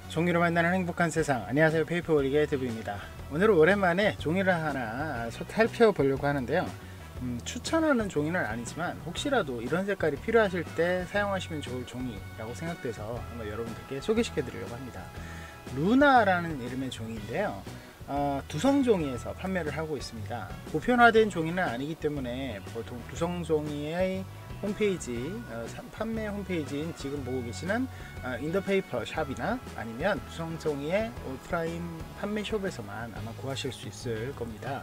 종이로 만나는 행복한 세상. 안녕하세요, 페이퍼월릭의 대부입니다. 오늘은 오랜만에 종이를 하나 살펴보려고 하는데요. 추천하는 종이는 아니지만 혹시라도 이런 색깔이 필요하실 때 사용하시면 좋을 종이라고 생각돼서 한번 여러분들께 소개시켜 드리려고 합니다. 루나라는 이름의 종이인데요, 두성종이에서 판매를 하고 있습니다. 보편화된 종이는 아니기 때문에 보통 두성종이의 홈페이지, 판매 홈페이지인 지금 보고 계시는 인더페이퍼 샵이나 아니면 두성종이의 오프라인 판매숍에서만 아마 구하실 수 있을 겁니다.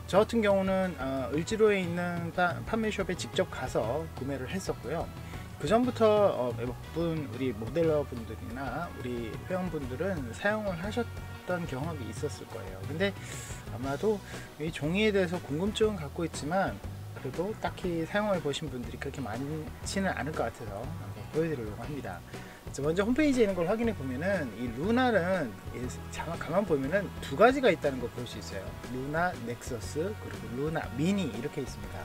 저 같은 경우는 을지로에 있는 판매숍에 직접 가서 구매를 했었고요. 그 전부터 몇 분 우리 모델러 분들이나 우리 회원분들은 사용을 하셨던 경험이 있었을 거예요. 근데 아마도 이 종이에 대해서 궁금증은 갖고 있지만 그래도 딱히 사용해 보신 분들이 그렇게 많지는 않을 것 같아서 한번 보여드리려고 합니다. 먼저 홈페이지에 있는 걸 확인해 보면은 이 루나는 가만 보면은 두 가지가 있다는 걸 볼 수 있어요. 루나 넥서스 그리고 루나 미니 이렇게 있습니다.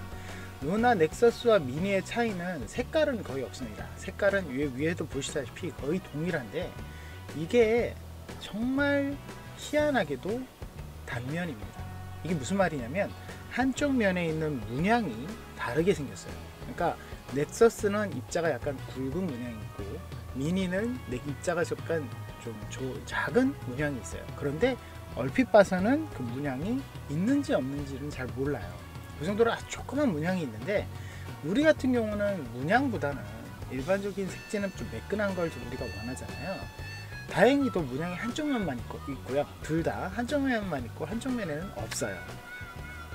루나 넥서스와 미니의 차이는 색깔은 거의 없습니다. 색깔은 위에도 보시다시피 거의 동일한데 이게 정말 희한하게도 단면입니다. 이게 무슨 말이냐면 한쪽 면에 있는 문양이 다르게 생겼어요. 그러니까 넥서스는 입자가 약간 굵은 문양이 있고 미니는 입자가 약간 좀 작은 문양이 있어요. 그런데 얼핏 봐서는 그 문양이 있는지 없는지는 잘 몰라요. 그 정도로 아주 조그만 문양이 있는데 우리 같은 경우는 문양보다는 일반적인 색지는 좀 매끈한 걸 좀 우리가 원하잖아요. 다행히도 문양이 한쪽 면만 있고요. 둘 다 한쪽 면만 있고 한쪽 면에는 없어요.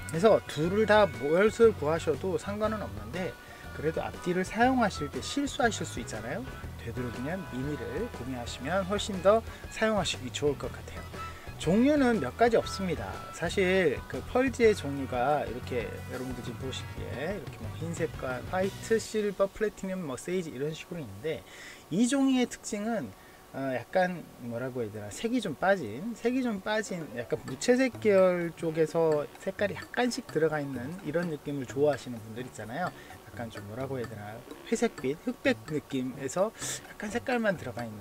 그래서 둘을 다 무엇을 구하셔도 상관은 없는데 그래도 앞뒤를 사용하실 때 실수하실 수 있잖아요. 되도록이면 미니를 구매하시면 훨씬 더 사용하시기 좋을 것 같아요. 종류는 몇 가지 없습니다. 사실 그 펄지의 종류가 이렇게 여러분들 지금 보시기에 이렇게 뭐 흰색과 화이트, 실버, 플래티넘, 뭐 세이지 이런 식으로 있는데 이 종이의 특징은 약간 뭐라고 해야 되나 색이 좀 빠진 약간 무채색 계열 쪽에서 색깔이 약간씩 들어가 있는 이런 느낌을 좋아하시는 분들 있잖아요. 약간 좀 뭐라고 해야 되나 회색빛 흑백 느낌에서 약간 색깔만 들어가 있는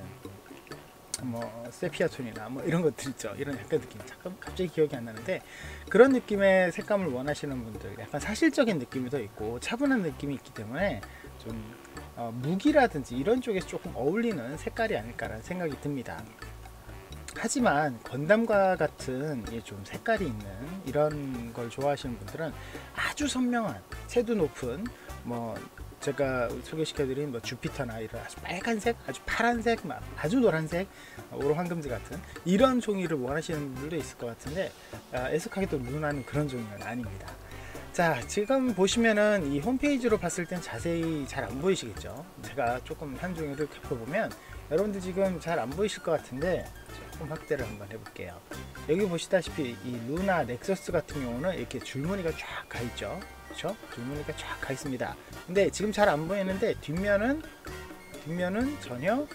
뭐 세피아 톤이나 뭐 이런 것들 있죠. 이런 약간 느낌 잠깐 갑자기 기억이 안 나는데 그런 느낌의 색감을 원하시는 분들, 약간 사실적인 느낌이 더 있고 차분한 느낌이 있기 때문에 좀 무기라든지 이런 쪽에서 조금 어울리는 색깔이 아닐까라는 생각이 듭니다. 하지만 건담과 같은 좀 색깔이 있는 이런 걸 좋아하시는 분들은 아주 선명한 채도 높은 뭐 제가 소개시켜드린 뭐 주피터나 이런 아주 빨간색, 아주 파란색, 아주 노란색, 오로 황금지 같은 이런 종이를 원하시는 분들도 있을 것 같은데 애석하게도 루나는 그런 종이는 아닙니다. 자, 지금 보시면은 이 홈페이지로 봤을 땐 자세히 잘 안 보이시겠죠. 제가 조금 한 종이를 펴보면 여러분들 지금 잘 안 보이실 것 같은데 조금 확대를 한번 해볼게요. 여기 보시다시피 이 루나 넥서스 같은 경우는 이렇게 줄무늬가 쫙 가 있죠. 그렇죠? 줄무늬가 쫙 가 있습니다. 근데 지금 잘 안 보이는데 뒷면은 전혀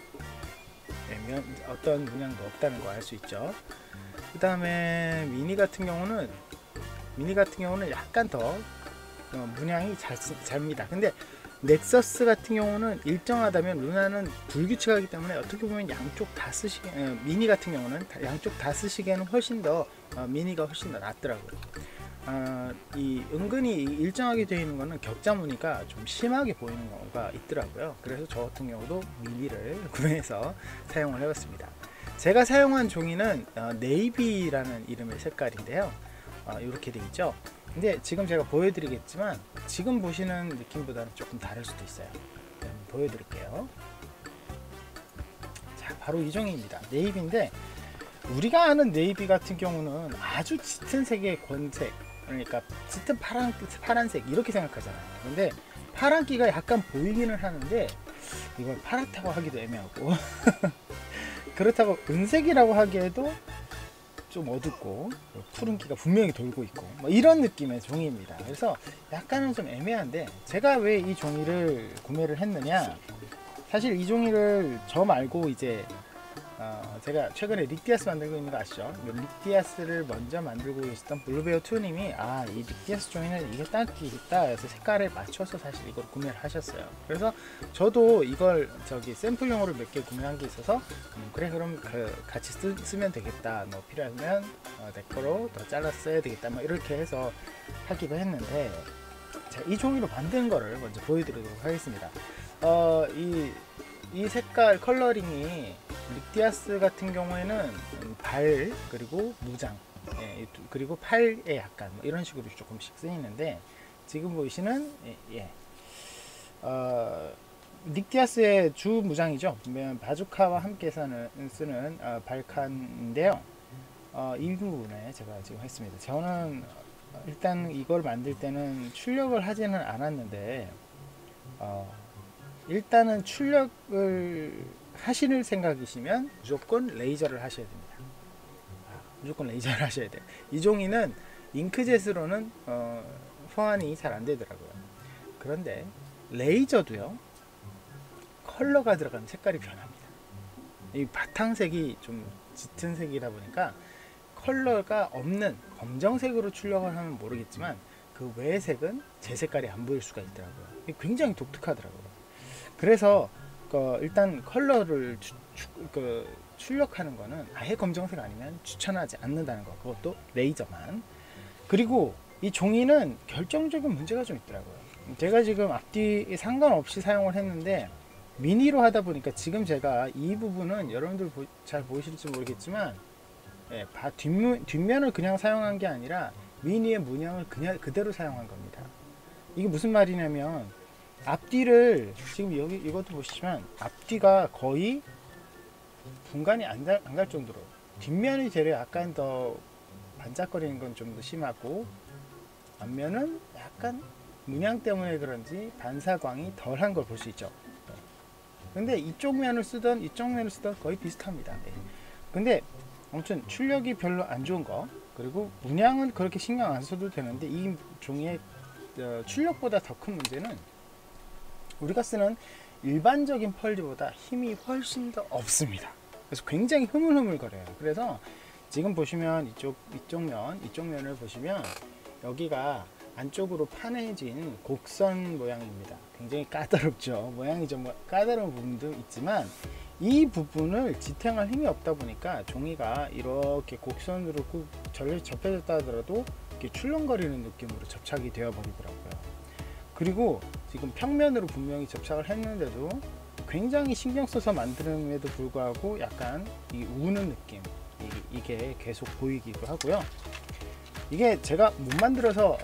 어떤 문양도 없다는 거 알 수 있죠. 그 다음에 미니 같은 경우는 약간 더 문양이 잘입니다. 근데 넥서스 같은 경우는 일정하다면 루나는 불규칙하기 때문에 어떻게 보면 양쪽 다 미니 같은 경우는 양쪽 다 쓰시기에는 훨씬 더 미니가 훨씬 더 낫더라고요. 이 은근히 일정하게 되어 있는 거는 격자 무늬가 좀 심하게 보이는 경우가 있더라고요. 그래서 저 같은 경우도 미니를 구매해서 사용을 해봤습니다. 제가 사용한 종이는 네이비라는 이름의 색깔인데요. 이렇게 되어 있죠. 근데 지금 제가 보여드리겠지만 지금 보시는 느낌보다는 조금 다를 수도 있어요. 보여드릴게요. 자, 바로 이 종이입니다. 네이비인데 우리가 아는 네이비 같은 경우는 아주 짙은 색의 권색, 그러니까 짙은 파란색 이렇게 생각하잖아요. 근데 파란기가 약간 보이기는 하는데 이걸 파랗다고 하기도 애매하고 그렇다고 은색이라고 하기에도 좀 어둡고 푸른기가 분명히 돌고 있고 뭐 이런 느낌의 종이입니다. 그래서 약간은 좀 애매한데 제가 왜 이 종이를 구매를 했느냐, 사실 이 종이를 저 말고 이제 제가 최근에 릭디아스 만들고 있는 거 아시죠? 릭디아스를 먼저 만들고 계셨던 블루베어 2님이 이 릭디아스 종이는 이게 딱 있다 해서 색깔에 맞춰서 사실 이걸 구매를 하셨어요. 그래서 저도 이걸 샘플용으로 몇 개 구매한 게 있어서 그래 그럼 같이 쓰면 되겠다, 뭐 필요하면 데코로 더 잘라 써야 되겠다, 뭐 이렇게 해서 하기도 했는데, 자, 이 종이로 만든 거를 먼저 보여드리도록 하겠습니다. 이 색깔 컬러링이 릭디아스 같은 경우에는 발 그리고 무장, 그리고 팔에 약간 뭐 이런 식으로 조금씩 쓰이는데, 지금 보이시는 릭디아스의 주 무장이죠. 바주카와 함께 쓰는 발칸인데요. 이 부분에 제가 지금 했습니다. 저는 일단 이걸 만들 때는 출력을 하지는 않았는데, 일단은 출력을 하실 생각이시면 무조건 레이저를 하셔야 됩니다. 무조건 레이저를 하셔야 돼요. 이 종이는 잉크젯으로는 호환이 잘 안 되더라고요. 그런데 레이저도요, 컬러가 들어가면 색깔이 변합니다. 이 바탕색이 좀 짙은 색이다 보니까 컬러가 없는 검정색으로 출력을 하면 모르겠지만 그 외의 색은 제 색깔이 안 보일 수가 있더라고요. 굉장히 독특하더라고요. 그래서 일단 컬러를 출력하는 거는 아예 검정색 아니면 추천하지 않는다는 거, 그것도 레이저만. 그리고 이 종이는 결정적인 문제가 좀 있더라고요. 제가 지금 앞뒤 상관없이 사용을 했는데 미니로 하다 보니까 지금 제가 이 부분은 여러분들 잘 보이실지 모르겠지만 뒷면을 그냥 사용한 게 아니라 미니의 문양을 그냥 그대로 사용한 겁니다. 이게 무슨 말이냐면, 앞뒤를 지금 여기 이것도 보시지만 앞뒤가 거의 분간이 안 갈 정도로, 뒷면이 제일 약간 더 반짝거리는 건 좀 더 심하고, 앞면은 약간 문양 때문에 그런지 반사광이 덜한 걸 볼 수 있죠. 근데 이쪽 면을 쓰던 이쪽 면을 쓰던 거의 비슷합니다. 근데 아무튼 출력이 별로 안 좋은 거, 그리고 문양은 그렇게 신경 안 써도 되는데 이 종이의 출력보다 더 큰 문제는 우리가 쓰는 일반적인 펄지보다 힘이 훨씬 더 없습니다. 그래서 굉장히 흐물흐물거려요. 그래서 지금 보시면 이쪽 면을 보시면 여기가 안쪽으로 파내진 곡선 모양입니다. 굉장히 까다롭죠. 모양이 좀 까다로운 부분도 있지만 이 부분을 지탱할 힘이 없다 보니까 종이가 이렇게 곡선으로 접혀졌다 하더라도 이렇게 출렁거리는 느낌으로 접착이 되어 버리더라고요. 그리고 지금 평면으로 분명히 접착을 했는데도 굉장히 신경 써서 만드는에도 불구하고 약간 이 우는 느낌, 이게 계속 보이기도 하고요. 이게 제가 못 만들어서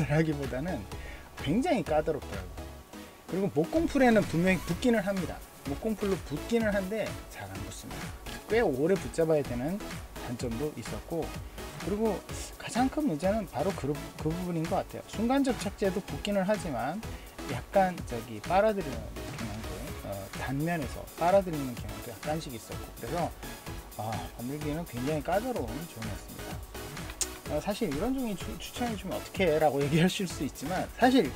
라기보다는 굉장히 까다롭더라고요. 그리고 목공풀에는 분명히 붙기는 합니다. 목공풀로 붙기는 한데 잘 안 붙습니다. 꽤 오래 붙잡아야 되는 단점도 있었고, 그리고 가장 큰 문제는 바로 그 부분인 것 같아요. 순간 접착제도 붙기는 하지만 약간 빨아들이는 경향도, 단면에서 빨아들이는 경향도 약간씩 있었고, 그래서 만들기는 굉장히 까다로운 종이었습니다. 사실 이런 종이 추천해주면 어떻게 해? 라고 얘기하실 수 있지만, 사실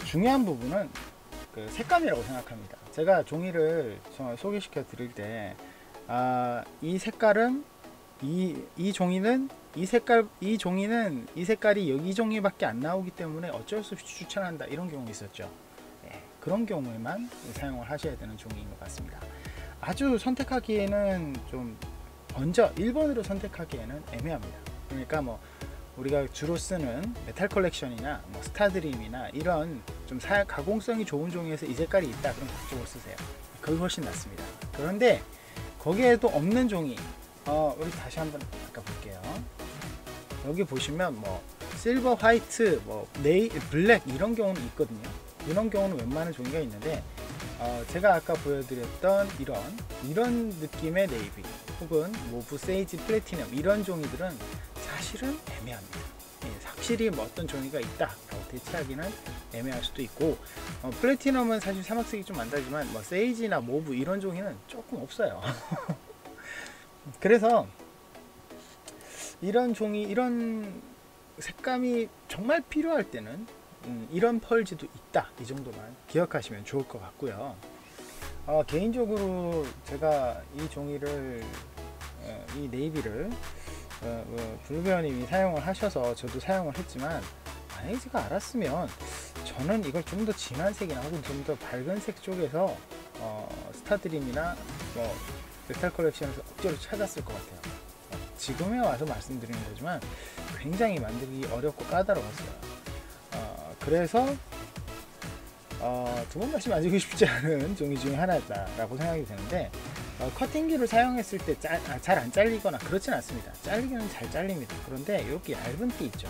중요한 부분은 색감이라고 생각합니다. 제가 종이를 소개시켜 드릴 때 이 색깔은 이 종이는 이 색깔이 여기 종이밖에 안 나오기 때문에 어쩔 수 없이 추천한다, 이런 경우 있었죠. 그런 경우에만 사용을 하셔야 되는 종이인 것 같습니다. 아주 선택하기에는 좀 먼저 1번으로 선택하기에는 애매합니다. 그러니까 뭐 우리가 주로 쓰는 메탈 컬렉션이나 뭐 스타드림이나 이런 좀 가공성이 좋은 종이에서 이 색깔이 있다, 그럼 그쪽을 쓰세요. 그게 훨씬 낫습니다. 그런데 거기에도 없는 종이, 우리 다시 한번 아까 볼게요. 여기 보시면 뭐 실버, 화이트, 뭐 블랙 이런 경우는 있거든요. 이런 경우는 웬만한 종이가 있는데, 제가 아까 보여드렸던 이런 느낌의 네이비 혹은 모브, 세이지, 플래티넘 이런 종이들은 사실은 애매합니다. 확실히 뭐 어떤 종이가 있다라고 대체하기는 애매할 수도 있고, 플래티넘은 사실 사막색이 좀 많다지만 뭐 세이지나 모브 이런 종이는 조금 없어요. 그래서 이런 종이, 이런 색감이 정말 필요할 때는 이런 펄지도 있다, 이 정도만 기억하시면 좋을 것 같고요. 개인적으로 제가 이 종이를 이 네이비를 블루베어님이 사용을 하셔서 저도 사용을 했지만, 만약에 제가 알았으면 저는 이걸 좀 더 진한 색이나 혹은 좀 더 밝은 색 쪽에서 스타드림이나 메탈 컬렉션에서 억지로 찾았을 것 같아요. 지금에 와서 말씀드리는 거지만 굉장히 만들기 어렵고 까다로웠어요. 그래서 두 번 다시 만들고 싶지 않은 종이 중에 하나다라고 생각이 드는데, 커팅기를 사용했을 때 잘 안 잘리거나 그렇진 않습니다. 잘리기는 잘 잘립니다. 그런데 이렇게 얇은 띠 있죠.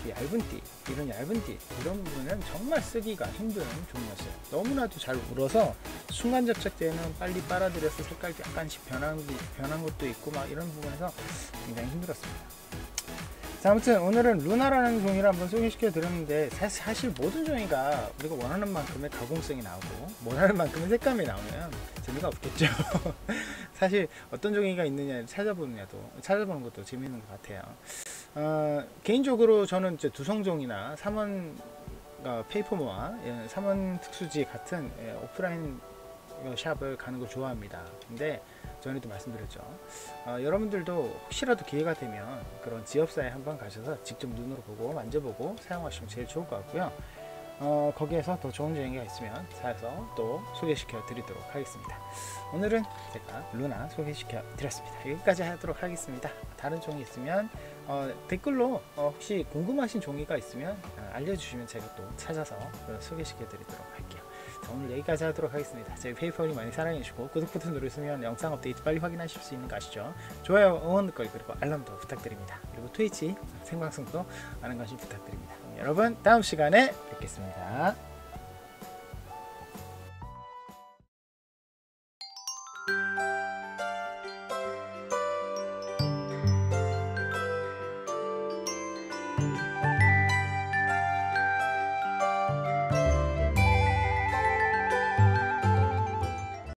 얇은 띠, 이런 얇은 띠, 이런 부분은 정말 쓰기가 힘든 종이였어요. 너무나도 잘 울어서 순간 접착 때는 빨리 빨아들여서 색깔이 약간씩 변한 것도 있고 막 이런 부분에서 굉장히 힘들었습니다. 자, 아무튼 오늘은 루나라는 종이를 한번 소개시켜 드렸는데, 사실 모든 종이가 우리가 원하는 만큼의 가공성이 나오고 원하는 만큼의 색감이 나오면 재미가 없겠죠. 사실 어떤 종이가 있느냐 찾아보는 것도 재미있는 것 같아요. 개인적으로 저는 이제 두성종이나 삼원 페이퍼모아, 삼원 특수지 같은 오프라인 샵을 가는 걸 좋아합니다. 근데 전에도 말씀드렸죠. 여러분들도 혹시라도 기회가 되면 그런 지업사에 한번 가셔서 직접 눈으로 보고 만져보고 사용하시면 제일 좋을 것 같고요. 거기에서 더 좋은 종이가 있으면 사서 또 소개시켜 드리도록 하겠습니다. 오늘은 제가 루나 소개시켜 드렸습니다. 여기까지 하도록 하겠습니다. 다른 종이 있으면 댓글로 혹시 궁금하신 종이가 있으면 알려주시면 제가 또 찾아서 소개시켜 드리도록 할게요. 자, 오늘 여기까지 하도록 하겠습니다. 저희 페이퍼님 많이 사랑해주시고 구독 버튼 누르시면 영상 업데이트 빨리 확인하실 수 있는 거 아시죠? 좋아요, 응원 댓글, 그리고 알람도 부탁드립니다. 그리고 트위치 생방송도 많은 관심 부탁드립니다. 여러분, 다음 시간에 뵙겠습니다.